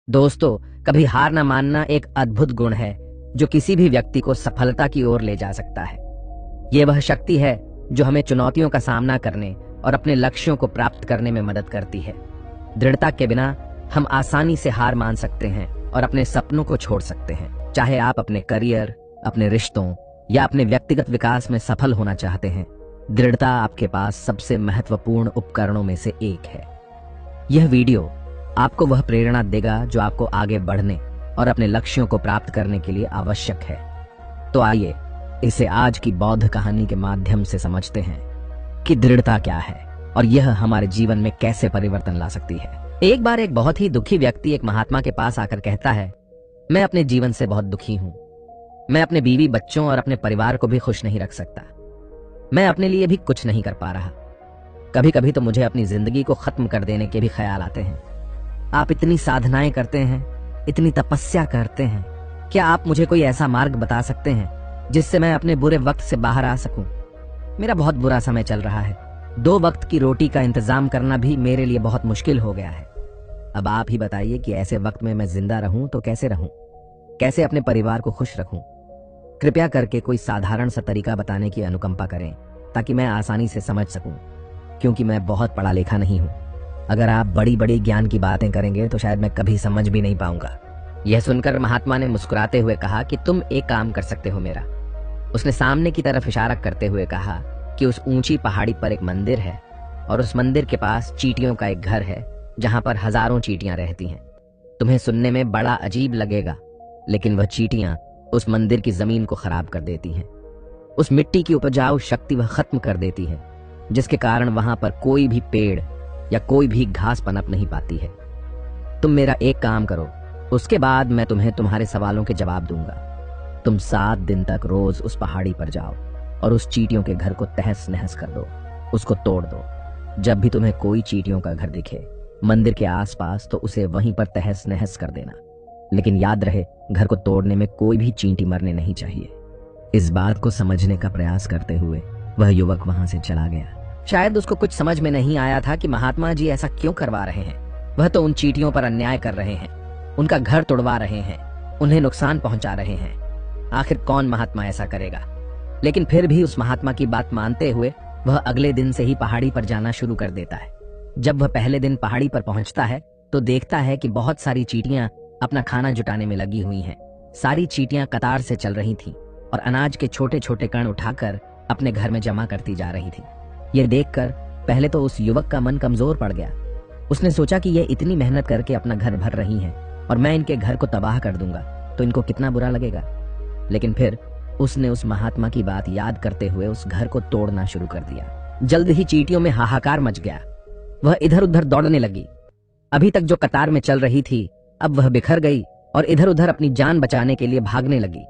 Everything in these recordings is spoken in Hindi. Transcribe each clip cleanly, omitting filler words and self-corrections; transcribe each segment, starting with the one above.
दोस्तों, कभी हार न मानना एक अद्भुत गुण है जो किसी भी व्यक्ति को सफलता की ओर ले जा सकता है। ये वह शक्ति है जो हमें चुनौतियों का सामना करने और अपने लक्ष्यों को प्राप्त करने में मदद करती है। दृढ़ता के बिना हम आसानी से हार मान सकते हैं और अपने सपनों को छोड़ सकते हैं। चाहे आप अपने करियर, अपने रिश्तों या अपने व्यक्तिगत विकास में सफल होना चाहते हैं, दृढ़ता आपके पास सबसे महत्वपूर्ण उपकरणों में से एक है। यह वीडियो आपको वह प्रेरणा देगा जो आपको आगे बढ़ने और अपने लक्ष्यों को प्राप्त करने के लिए आवश्यक है। तो आइए इसे आज की बौद्ध कहानी के माध्यम से समझते हैं कि दृढ़ता क्या है और यह हमारे जीवन में कैसे परिवर्तन ला सकती है। एक बार एक बहुत ही दुखी व्यक्ति एक महात्मा के पास आकर कहता है, मैं अपने जीवन से बहुत दुखी हूं। मैं अपने बीवी बच्चों और अपने परिवार को भी खुश नहीं रख सकता। मैं अपने लिए भी कुछ नहीं कर पा रहा। कभी कभी तो मुझे अपनी जिंदगी को खत्म कर देने के भी ख्याल आते हैं। आप इतनी साधनाएं करते हैं, इतनी तपस्या करते हैं, क्या आप मुझे कोई ऐसा मार्ग बता सकते हैं जिससे मैं अपने बुरे वक्त से बाहर आ सकूं? मेरा बहुत बुरा समय चल रहा है। 2 वक्त की रोटी का इंतजाम करना भी मेरे लिए बहुत मुश्किल हो गया है। अब आप ही बताइए कि ऐसे वक्त में मैं जिंदा रहूं तो कैसे रहूं, कैसे अपने परिवार को खुश रखूं? कृपया करके कोई साधारण सा तरीका बताने की अनुकंपा करें ताकि मैं आसानी से समझ सकूं, क्योंकि मैं बहुत पढ़ा लिखा नहीं हूं। अगर आप बड़ी बड़ी ज्ञान की बातें करेंगे तो शायद मैं कभी समझ भी नहीं पाऊंगा। यह सुनकर महात्मा ने मुस्कुराते हुए कहा कि तुम एक काम कर सकते हो मेरा। उसने सामने की तरफ इशारा करते हुए कहा कि उस ऊंची पहाड़ी पर एक मंदिर है और उस मंदिर के पास चींटियों का एक घर है जहां पर हजारों चींटियां रहती हैं। तुम्हें सुनने में बड़ा अजीब लगेगा, लेकिन वह चींटियां उस मंदिर की जमीन को खराब कर देती हैं। उस मिट्टी की उपजाऊ शक्ति वह खत्म कर देती है, जिसके कारण वहां पर कोई भी पेड़ या कोई भी घास पनप नहीं पाती है। तुम मेरा एक काम करो, उसके बाद मैं तुम्हें तुम्हारे सवालों के जवाब दूंगा। तुम 7 दिन तक रोज उस पहाड़ी पर जाओ और उस चींटियों के घर को तहस नहस कर दो, उसको तोड़ दो। जब भी तुम्हें कोई चींटियों का घर दिखे मंदिर के आसपास तो उसे वहीं पर तहस नहस कर देना, लेकिन याद रहे घर को तोड़ने में कोई भी चींटी मरने नहीं चाहिए। इस बात को समझने का प्रयास करते हुए वह युवक वहां से चला गया। शायद उसको कुछ समझ में नहीं आया था कि महात्मा जी ऐसा क्यों करवा रहे हैं। वह तो उन चींटियों पर अन्याय कर रहे हैं, उनका घर तोड़वा रहे हैं, उन्हें नुकसान पहुंचा रहे हैं। आखिर कौन महात्मा ऐसा करेगा? लेकिन फिर भी उस महात्मा की बात मानते हुए वह अगले दिन से ही पहाड़ी पर जाना शुरू कर देता है। जब वह पहले दिन पहाड़ी पर पहुंचता है तो देखता है कि बहुत सारी चींटियां अपना खाना जुटाने में लगी हुई हैं। सारी चींटियां कतार से चल रही थीं और अनाज के छोटे छोटे कण उठाकर अपने घर में जमा करती जा रही थी। यह देखकर पहले तो उस युवक का मन कमजोर पड़ गया। उसने सोचा कि ये इतनी मेहनत करके अपना घर भर रही हैं और मैं इनके घर को तबाह कर दूंगा तो इनको कितना बुरा लगेगा। लेकिन फिर उसने उस महात्मा की बात याद करते हुए उस घर को तोड़ना शुरू कर दिया। जल्द ही चींटियों में हाहाकार मच गया। वह इधर उधर दौड़ने लगी। अभी तक जो कतार में चल रही थी अब वह बिखर गई और इधर उधर अपनी जान बचाने के लिए भागने लगी।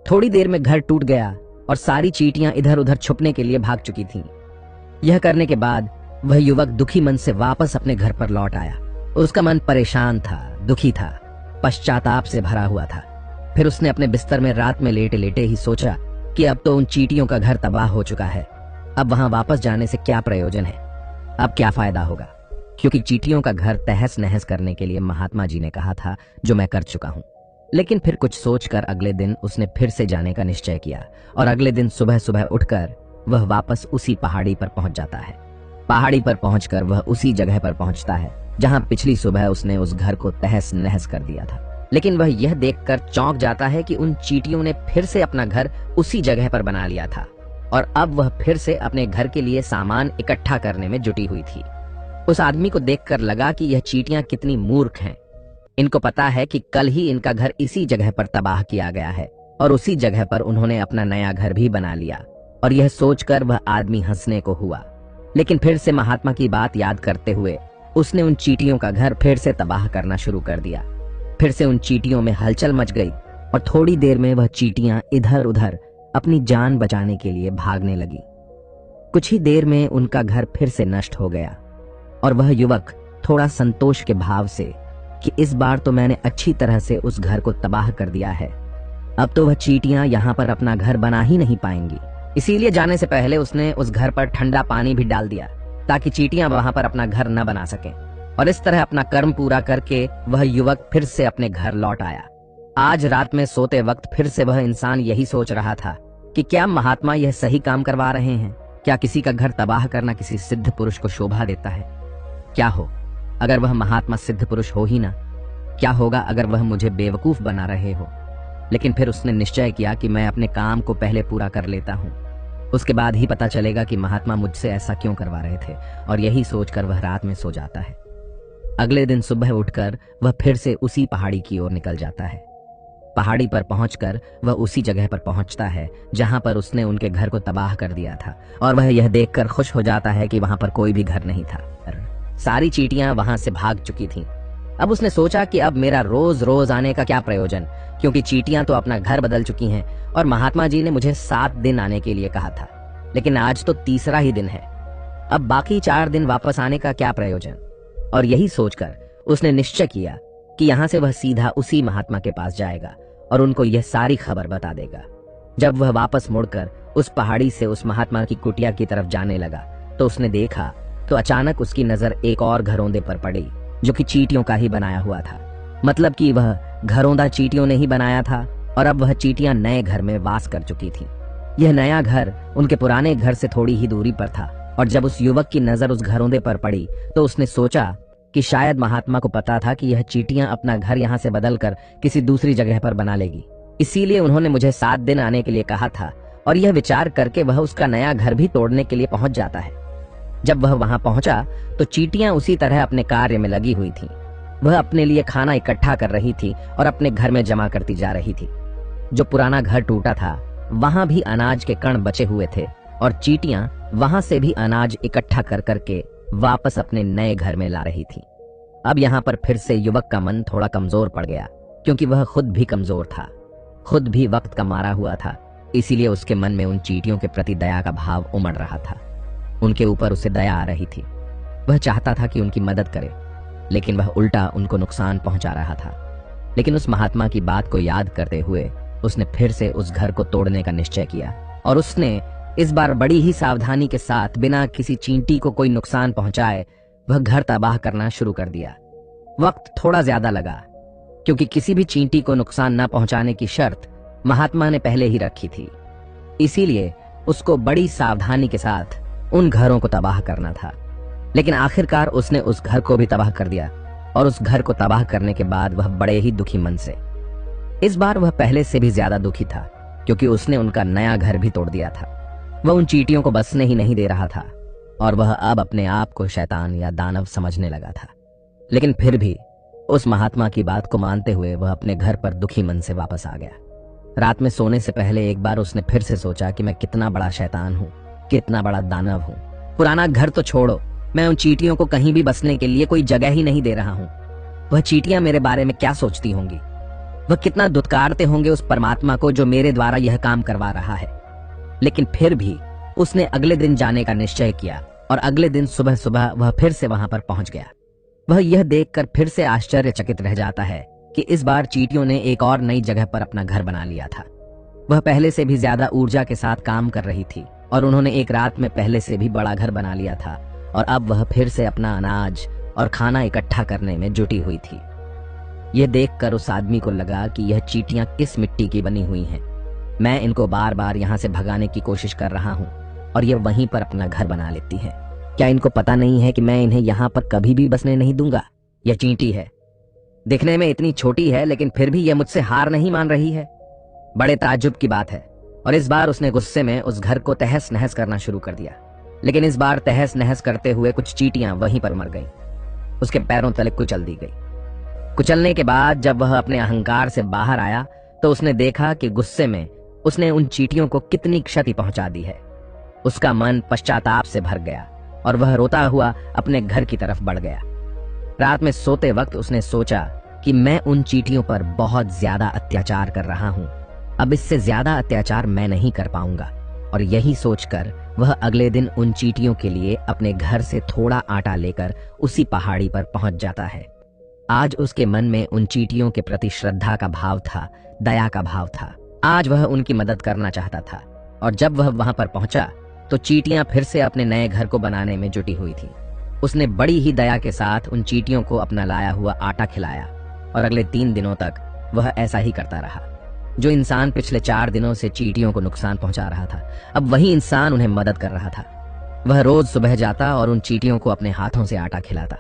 थोड़ी देर में घर टूट गया और सारी चींटियां इधर उधर छुपने के लिए भाग चुकी थीं। यह करने के बाद वह युवक दुखी मन से वापस अपने घर पर लौट आया। उसका मन परेशान था, दुखी था, पश्चाताप से भरा हुआ था। फिर उसने अपने बिस्तर में रात में लेटे लेटे ही सोचा कि अब तो उन चींटियों का घर तबाह हो चुका है। अब वहां वापस जाने से क्या प्रयोजन है? अब क्या फायदा होगा? क्योंकि चींटियों का घर तहस नहस करने के लिए महात्मा जी ने कहा था, जो मैं कर चुका हूं। लेकिन फिर कुछ सोचकर अगले दिन उसने फिर से जाने का निश्चय किया और अगले दिन सुबह सुबह उठकर वह वापस उसी पहाड़ी पर पहुंच जाता है। पहाड़ी पर पहुंचकर वह उसी जगह पर पहुंचता है जहां पिछली सुबह उसने उस घर को तहस नहस कर दिया था। लेकिन वह यह देखकर चौंक जाता है कि उन चींटियों ने फिर से अपना घर उसी जगह पर बना लिया था और अब वह फिर से अपने घर के लिए सामान इकट्ठा करने में जुटी हुई थी। उस आदमी को देखकर लगा कि यह चींटियां कितनी मूर्ख हैं। इनको पता है कि कल ही इनका घर इसी जगह पर तबाह किया गया है और उसी जगह पर उन्होंने अपना नया घर भी बना लिया। और यह सोचकर वह आदमी हंसने को हुआ। लेकिन फिर से महात्मा की बात याद करते हुए उसने उन चींटियों का घर फिर से तबाह करना शुरू कर दिया। फिर से उन चींटियों में हलचल मच गई और थोड़ी देर में वह चींटियां इधर उधर अपनी जान बचाने के लिए भागने लगी। कुछ ही देर में उनका घर फिर से नष्ट हो गया और वह युवक थोड़ा संतोष के भाव से कि इस बार तो मैंने अच्छी तरह से उस घर को तबाह कर दिया है, अब तो वह चींटियां यहाँ पर अपना घर बना ही नहीं पाएंगी। इसीलिए जाने से पहले उसने उस घर पर ठंडा पानी भी डाल दिया ताकि चींटियां वहां पर अपना घर न बना सकें। और इस तरह अपना कर्म पूरा करके वह युवक फिर से अपने घर लौट आया। आज रात में सोते वक्त फिर से वह इंसान यही सोच रहा था कि क्या महात्मा यह सही काम करवा रहे हैं? क्या किसी का घर तबाह करना किसी सिद्ध पुरुष को शोभा देता है? क्या हो अगर वह महात्मा सिद्ध पुरुष हो ही ना? क्या होगा अगर वह मुझे बेवकूफ बना रहे हो? लेकिन फिर उसने निश्चय किया कि मैं अपने काम को पहले पूरा कर लेता हूँ, उसके बाद ही पता चलेगा कि महात्मा मुझसे ऐसा क्यों करवा रहे थे। और यही सोचकर वह रात में सो जाता है। अगले दिन सुबह उठकर वह फिर से उसी पहाड़ी की ओर निकल जाता है। पहाड़ी पर पहुंचकर वह उसी जगह पर पहुंचता है जहां पर उसने उनके घर को तबाह कर दिया था, और वह यह देखकर खुश हो जाता है कि वहां पर कोई भी घर नहीं था। सारी चींटियां वहां से भाग चुकी थीं। अब उसने सोचा कि अब मेरा रोज रोज आने का क्या प्रयोजन, क्योंकि चींटियां तो अपना घर बदल चुकी हैं और महात्मा जी ने मुझे 7 दिन आने के लिए कहा था, लेकिन आज तो तीसरा ही दिन है। अब बाकी 4 दिन वापस आने का क्या प्रयोजन? और यही सोचकर उसने निश्चय किया कि यहाँ से वह सीधा उसी महात्मा के पास जाएगा और उनको यह सारी खबर बता देगा। जब वह वापस मुड़कर उस पहाड़ी से उस महात्मा की कुटिया की तरफ जाने लगा तो उसने देखा तो अचानक उसकी नजर एक और घरौंदे पर पड़ी जो कि चींटियों का ही बनाया हुआ था। मतलब कि वह घरौंदा चींटियों ने ही बनाया था और अब वह चींटियां नए घर में वास कर चुकी थीं। यह नया घर उनके पुराने घर से थोड़ी ही दूरी पर था, और जब उस युवक की नजर उस घरौंदे पर पड़ी तो उसने सोचा कि शायद महात्मा को पता था कि यह चींटियां अपना घर यहाँ से बदलकर किसी दूसरी जगह पर बना लेगी, इसीलिए उन्होंने मुझे 7 दिन आने के लिए कहा था। और यह विचार करके वह उसका नया घर भी तोड़ने के लिए पहुंच जाता है। जब वह वहां पहुंचा तो चींटियां उसी तरह अपने कार्य में लगी हुई थीं। वह अपने लिए खाना इकट्ठा कर रही थी और अपने घर में जमा करती जा रही थी। जो पुराना घर टूटा था वहां भी अनाज के कण बचे हुए थे और चींटियां वहां से भी अनाज इकट्ठा कर करके वापस अपने नए घर में ला रही थी। अब यहाँ पर फिर से युवक का मन थोड़ा कमजोर पड़ गया, क्योंकि वह खुद भी कमजोर था, खुद भी वक्त का मारा हुआ था। इसीलिए उसके मन में उन चींटियों के प्रति दया का भाव उमड़ रहा था। उनके ऊपर उसे दया आ रही थी। वह चाहता था कि उनकी मदद करे, लेकिन वह उल्टा उनको नुकसान पहुंचा रहा था। लेकिन उस महात्मा की बात को याद करते हुए उसने फिर से उस घर को तोड़ने का निश्चय किया, और उसने इस बार बड़ी ही सावधानी के साथ बिना किसी चींटी को कोई नुकसान पहुंचाए वह घर तबाह करना शुरू कर दिया। वक्त थोड़ा ज्यादा लगा, क्योंकि किसी भी चींटी को नुकसान न पहुंचाने की शर्त महात्मा ने पहले ही रखी थी। इसीलिए उसको बड़ी सावधानी के साथ उन घरों को तबाह करना था। लेकिन आखिरकार उसने उस घर को भी तबाह कर दिया, और उस घर को तबाह करने के बाद वह बड़े ही दुखी मन से, इस बार वह पहले से भी ज्यादा दुखी था, क्योंकि उसने उनका नया घर भी तोड़ दिया था। वह उन चींटियों को बसने ही नहीं दे रहा था, और वह अब अपने आप को शैतान या दानव समझने लगा था। लेकिन फिर भी उस महात्मा की बात को मानते हुए वह अपने घर पर दुखी मन से वापस आ गया। रात में सोने से पहले एक बार उसने फिर से सोचा कि मैं कितना बड़ा शैतान हूँ, कितना बड़ा दानव हूँ। पुराना घर तो छोड़ो, मैं उन चींटियों को कहीं भी बसने के लिए कोई जगह ही नहीं दे रहा हूँ। वह चींटियां मेरे बारे में क्या सोचती होंगी? वह कितना दुत्कारते होंगे उस परमात्मा को जो मेरे द्वारा यह काम करवा रहा है। लेकिन फिर भी उसने अगले दिन जाने का निश्चय किया, और अगले दिन सुबह सुबह वह फिर से वहां पर पहुंच गया। वह यह देखकर फिर से आश्चर्यचकित रह जाता है कि इस बार चींटियों ने एक और नई जगह पर अपना घर बना लिया था। वह पहले से भी ज्यादा ऊर्जा के साथ काम कर रही थी, और उन्होंने एक रात में पहले से भी बड़ा घर बना लिया था, और अब वह फिर से अपना अनाज और खाना इकट्ठा करने में जुटी हुई थी। यह देखकर उस आदमी को लगा कि यह चींटियां किस मिट्टी की बनी हुई हैं। मैं इनको बार बार यहाँ से भगाने की कोशिश कर रहा हूँ और ये वहीं पर अपना घर बना लेती हैं। क्या इनको पता नहीं है कि मैं इन्हें यहाँ पर कभी भी बसने नहीं दूंगा? यह चींटी है, दिखने में इतनी छोटी है, लेकिन फिर भी यह मुझसे हार नहीं मान रही है। बड़े ताज्जुब की बात है। और इस बार उसने गुस्से में उस घर को तहस नहस करना शुरू कर दिया। लेकिन इस बार तहस नहस करते हुए कुछ चींटियां वहीं पर मर गईं। उसके पैरों तले कुचल दी गई। कुचलने के बाद जब वह अपने अहंकार से बाहर आया तो उसने देखा कि गुस्से में उसने उन चींटियों को कितनी क्षति पहुंचा दी है। उसका मन पश्चाताप से भर गया और वह रोता हुआ अपने घर की तरफ बढ़ गया। रात में सोते वक्त उसने सोचा कि मैं उन चींटियों पर बहुत ज्यादा अत्याचार कर रहा हूं, अब इससे ज्यादा अत्याचार मैं नहीं कर पाऊंगा। और यही सोचकर वह अगले दिन उन चींटियों के लिए अपने घर से थोड़ा आटा लेकर उसी पहाड़ी पर पहुंच जाता है। आज उसके मन में उन चींटियों के प्रति श्रद्धा का भाव था, दया का भाव था। आज वह उनकी मदद करना चाहता था। और जब वह वहां पर पहुंचा तो चींटियां फिर से अपने नए घर को बनाने में जुटी हुई थी। उसने बड़ी ही दया के साथ उन चींटियों को अपना लाया हुआ आटा खिलाया और अगले 3 दिनों तक वह ऐसा ही करता रहा। जो इंसान पिछले 4 दिनों से चींटियों को नुकसान पहुंचा रहा था, अब वही इंसान उन्हें मदद कर रहा था। वह रोज सुबह जाता और उन चींटियों को अपने हाथों से आटा खिलाता।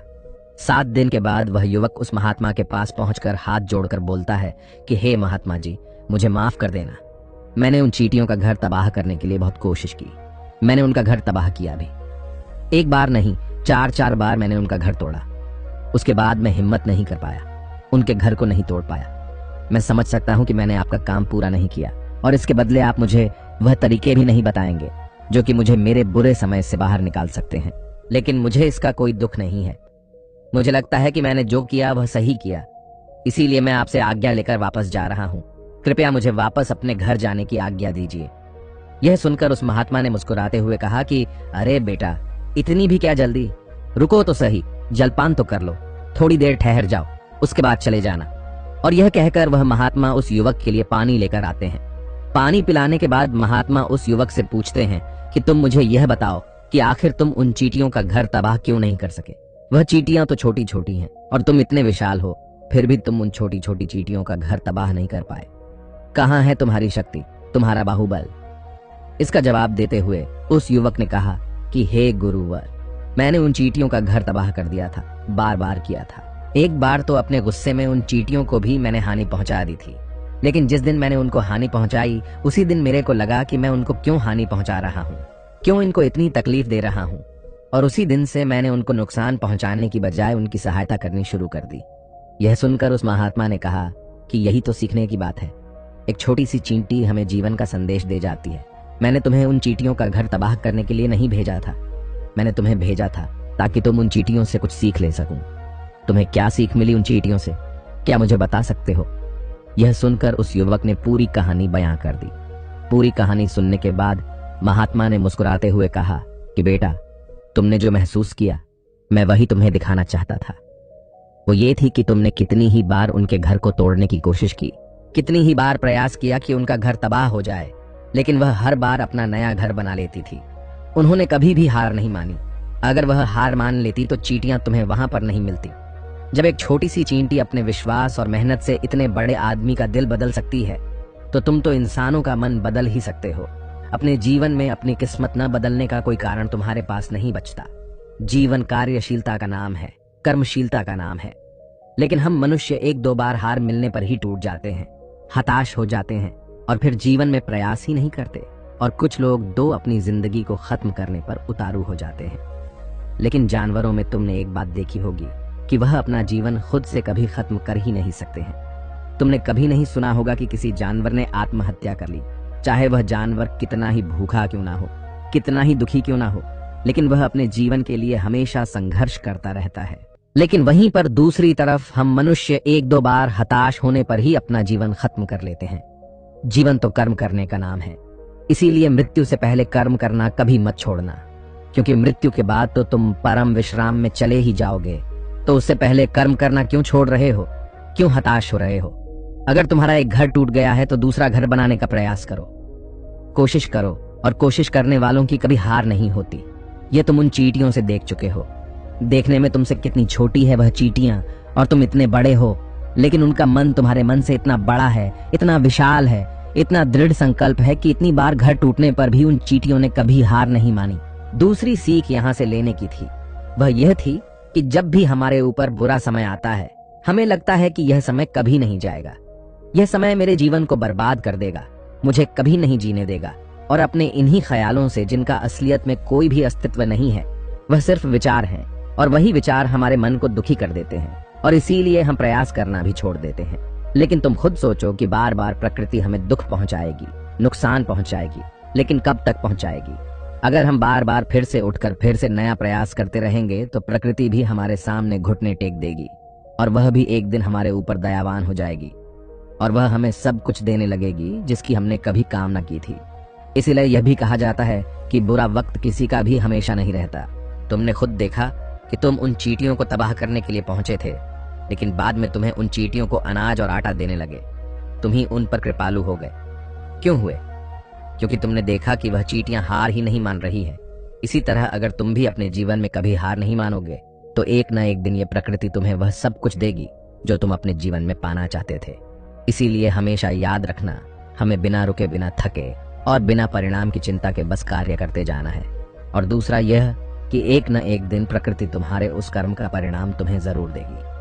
7 दिन के बाद वह युवक उस महात्मा के पास पहुंचकर हाथ जोड़कर बोलता है कि हे महात्मा जी, मुझे माफ कर देना। मैंने उन चींटियों का घर तबाह करने के लिए बहुत कोशिश की। मैंने उनका घर तबाह किया भी। एक बार नहीं, 4 बार मैंने उनका घर तोड़ा। उसके बाद मैं हिम्मत नहीं कर पाया, उनके घर को नहीं तोड़ पाया। मैं समझ सकता हूं कि मैंने आपका काम पूरा नहीं किया और इसके बदले आप मुझे वह तरीके भी नहीं बताएंगे जो कि मुझे मेरे बुरे समय से बाहर निकाल सकते हैं। लेकिन मुझे इसका कोई दुख नहीं है। मुझे लगता है कि मैंने जो किया वह सही किया, इसीलिए मैं आपसे आज्ञा लेकर वापस जा रहा हूं। कृपया मुझे वापस अपने घर जाने की आज्ञा दीजिए। यह सुनकर उस महात्मा ने मुस्कुराते हुए कहा कि अरे बेटा, इतनी भी क्या जल्दी, रुको तो सही, जलपान तो कर लो, थोड़ी देर ठहर जाओ, उसके बाद चले जाना। और यह कहकर वह महात्मा उस युवक के लिए पानी लेकर आते हैं। पानी पिलाने के बाद महात्मा उस युवक से पूछते हैं कि तुम मुझे यह बताओ कि आखिर तुम उन चींटियों का घर तबाह क्यों नहीं कर सके। वह चींटियां तो छोटी छोटी हैं और तुम इतने विशाल हो, फिर भी तुम उन छोटी छोटी चींटियों का घर तबाह नहीं कर पाए। कहां है तुम्हारी शक्ति, तुम्हारा बाहुबल? इसका जवाब देते हुए उस युवक ने कहा कि हे गुरुवर, मैंने उन चींटियों का घर तबाह कर दिया था, बार बार किया था। एक बार तो अपने गुस्से में उन चींटियों को भी मैंने हानि पहुंचा दी थी, लेकिन जिस दिन मैंने उनको हानि पहुंचाई उसी दिन मेरे को लगा कि मैं उनको क्यों हानि पहुंचा रहा हूं, क्यों इनको इतनी तकलीफ दे रहा हूं, और उसी दिन से मैंने उनको नुकसान पहुंचाने की बजाय उनकी सहायता करनी शुरू कर दी। यह सुनकर उस महात्मा ने कहा कि यही तो सीखने की बात है। एक छोटी सी चींटी हमें जीवन का संदेश दे जाती है। मैंने तुम्हें उन चींटियों का घर तबाह करने के लिए नहीं भेजा था, मैंने तुम्हें भेजा था ताकि तुम उन चींटियों से कुछ सीख ले सकूं। तुम्हें क्या सीख मिली उन चींटियों से, क्या मुझे बता सकते हो? यह सुनकर उस युवक ने पूरी कहानी बयां कर दी। पूरी कहानी सुनने के बाद महात्मा ने मुस्कुराते हुए कहा कि बेटा, तुमने जो महसूस किया मैं वही तुम्हें दिखाना चाहता था। वो ये थी कि तुमने कितनी ही बार उनके घर को तोड़ने की कोशिश की, कितनी ही बार प्रयास किया कि उनका घर तबाह हो जाए, लेकिन वह हर बार अपना नया घर बना लेती थी। उन्होंने कभी भी हार नहीं मानी। अगर वह हार मान लेती तो चींटियां तुम्हें वहां पर नहीं मिलती। जब एक छोटी सी चींटी अपने विश्वास और मेहनत से इतने बड़े आदमी का दिल बदल सकती है, तो तुम तो इंसानों का मन बदल ही सकते हो। अपने जीवन में अपनी किस्मत न बदलने का कोई कारण तुम्हारे पास नहीं बचता। जीवन कार्यशीलता का नाम है, कर्मशीलता का नाम है। लेकिन हम मनुष्य 1-2 बार हार मिलने पर ही टूट जाते हैं, हताश हो जाते हैं और फिर जीवन में प्रयास ही नहीं करते। और कुछ लोग अपनी जिंदगी को खत्म करने पर उतारू हो जाते हैं। लेकिन जानवरों में तुमने एक बात देखी होगी कि वह अपना जीवन खुद से कभी खत्म कर ही नहीं सकते हैं। तुमने कभी नहीं सुना होगा कि किसी जानवर ने आत्महत्या कर ली, चाहे वह जानवर कितना ही भूखा क्यों ना हो, कितना ही दुखी क्यों ना हो, लेकिन वह अपने जीवन के लिए हमेशा संघर्ष करता रहता है। लेकिन वहीं पर दूसरी तरफ हम मनुष्य 1-2 बार हताश होने पर ही अपना जीवन खत्म कर लेते हैं। जीवन तो कर्म करने का नाम है, इसीलिए मृत्यु से पहले कर्म करना कभी मत छोड़ना, क्योंकि मृत्यु के बाद तो तुम परम विश्राम में चले ही जाओगे। तो उससे पहले कर्म करना क्यों छोड़ रहे हो, क्यों हताश हो रहे हो? अगर तुम्हारा एक घर टूट गया है तो दूसरा घर बनाने का प्रयास करो, कोशिश करो, और कोशिश करने वालों की कभी हार नहीं होती। ये तुम उन चींटियों से देख चुके हो। देखने में तुमसे कितनी छोटी है वह चींटियां और तुम इतने बड़े हो, लेकिन उनका मन तुम्हारे मन से इतना बड़ा है, इतना विशाल है, इतना दृढ़ संकल्प है कि इतनी बार घर टूटने पर भी उन चींटियों ने कभी हार नहीं मानी। दूसरी सीख यहाँ से लेने की थी, वह यह थी कि जब भी हमारे ऊपर बुरा समय आता है, हमें लगता है कि यह समय कभी नहीं जाएगा, यह समय मेरे जीवन को बर्बाद कर देगा, मुझे कभी नहीं जीने देगा। और अपने इन्हीं ख्यालों से, जिनका असलियत में कोई भी अस्तित्व नहीं है, वह सिर्फ विचार हैं, और वही विचार हमारे मन को दुखी कर देते हैं और इसीलिए हम प्रयास करना भी छोड़ देते हैं। लेकिन तुम खुद सोचो कि बार बार प्रकृति हमें दुख पहुंचाएगी, नुकसान पहुंचाएगी, लेकिन कब तक पहुंचाएगी? अगर हम बार बार फिर से उठकर फिर से नया प्रयास करते रहेंगे तो प्रकृति भी हमारे सामने घुटने टेक देगी और वह भी एक दिन हमारे ऊपर दयावान हो जाएगी और वह हमें सब कुछ देने लगेगी जिसकी हमने कभी कामना की थी। इसीलिए यह भी कहा जाता है कि बुरा वक्त किसी का भी हमेशा नहीं रहता। तुमने खुद देखा कि तुम उन चींटियों को तबाह करने के लिए पहुंचे थे, लेकिन बाद में तुम्हें उन चींटियों को अनाज और आटा देने लगे। तुम ही उन पर कृपालु हो गए। क्यों हुए? क्योंकि तुमने देखा कि वह चींटियां हार ही नहीं मान रही है, इसी तरह अगर तुम भी अपने जीवन में कभी हार नहीं मानोगे तो एक न एक दिन ये प्रकृति तुम्हें वह सब कुछ देगी जो तुम अपने जीवन में पाना चाहते थे। इसीलिए हमेशा याद रखना, हमें बिना रुके बिना थके और बिना परिणाम की चिंता के बस कार्य करते जाना है। और दूसरा यह कि एक न एक दिन प्रकृति तुम्हारे उस कर्म का परिणाम तुम्हें जरूर देगी।